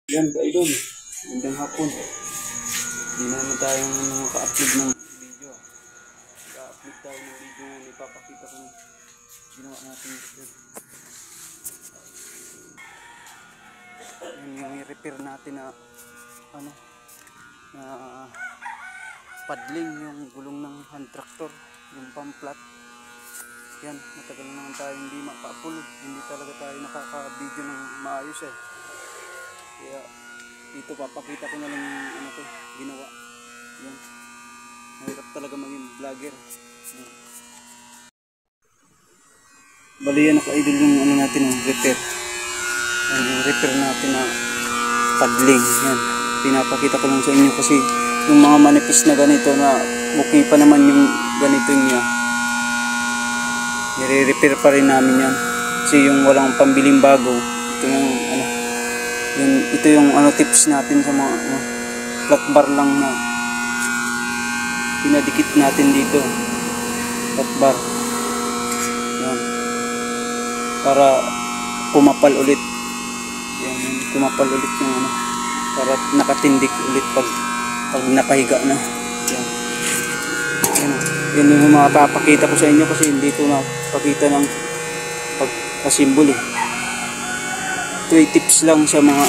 Yan ka-idol, magandang hapon. Hindi na naman tayong maka-upload ng video. Maka-upload tayo ng video na ipapakita ko ng ginawa natin ito. Yan yung i-repair natin na na paddling yung gulong ng hand tractor, yung pump flat. Yan, matagal na naman tayo hindi maka-upload. Hindi talaga tayo nakaka-video ng maayos eh. Kaya dito papakita ko na lang yung ko ginawa. Yan. Mahirap talaga maging vlogger. Yan. Bali yan naka-idol yung natin ng repair. Yan, yung repair natin na paddling. Yan. Pinapakita ko lang sa inyo kasi yung mga manipis na ganito na okay pa naman yung ganito niya. Nire-repair pa rin namin yan. Kasi yung walang pambiling bago, ito yung ito yung tips natin sa mga flat bar lang na pinadikit natin dito. Flat bar. Yan. Para pumapal ulit. Yan, pumapal ulit yung para nakatindik ulit pag nakahiga na. Yan. Yan yung mapapakita ko sa inyo kasi hindi ko napakita ng pagkasimbol eh. Ito ay tips lang sa mga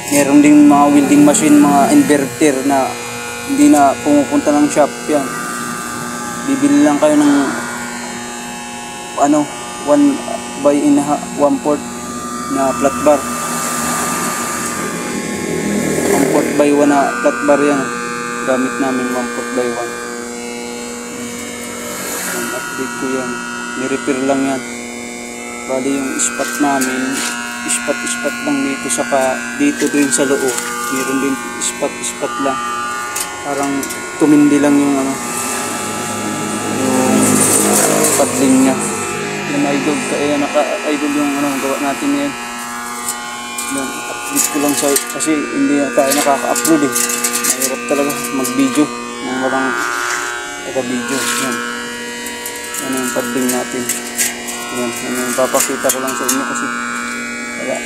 meron ding mga welding machine, mga inverter na hindi na pumupunta ng shop. Yan, bibili lang kayo ng 1 by 1/4 na flat bar, 1/4 by 1 na flat bar. Yan gamit namin 1/4 by 1. Yan, update ko yan, ni-repair lang yan. Bali yung spot namin, spot lang dito, saka dito din sa loob meron din spot lang, parang tumindi lang yung yung paddling nya. Yan idol, kaya naka-idol yung gawa natin yan. Yan, update ko lang kasi hindi na tayo nakaka-upload eh. Mahirap talaga mag-video ng walang taga-video. Yan yung paddling natin. Yan yung papakita ko lang sa inyo kasi wala,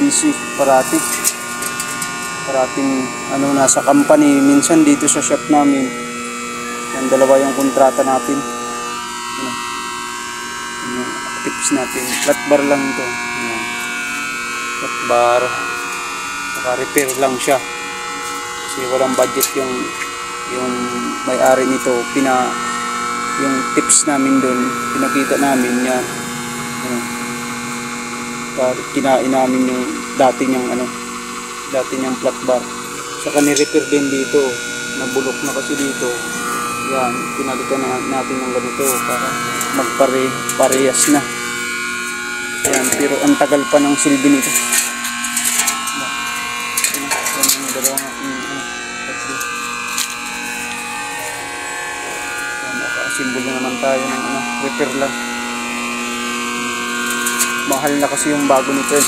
busy parating nasa company, minsan dito sa shop namin. Yan, dalawa yung kontrata natin. Yan yung tips natin, flat bar lang ito. Yan, flat bar, naka-repair lang siya kasi walang budget yung may-ari nito. Yung tips namin doon, pinakita namin yan. Kinain namin yung dati niyang flat bar. Saka ni-repair din dito, nabulok na kasi dito. Yan, pinalitan natin ng ganito para magparehas na. Yan, pero ang tagal pa ng silbi nito. Yan yung dalawang simbol na naman tayo ng repair lang. Mahal na kasi yung bago nito eh.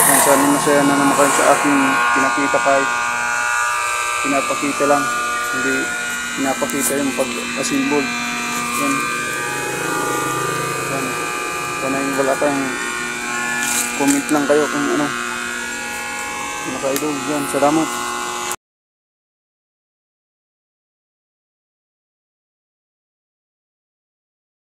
Yan, sana masaya na naman kayo sa aking pinakita kahit pinapakita lang, hindi pinapakita yung pag-asimbol. Yan. Sana yung wala kayong comment lang kayo kung pinaka-idol. Yan, salamat.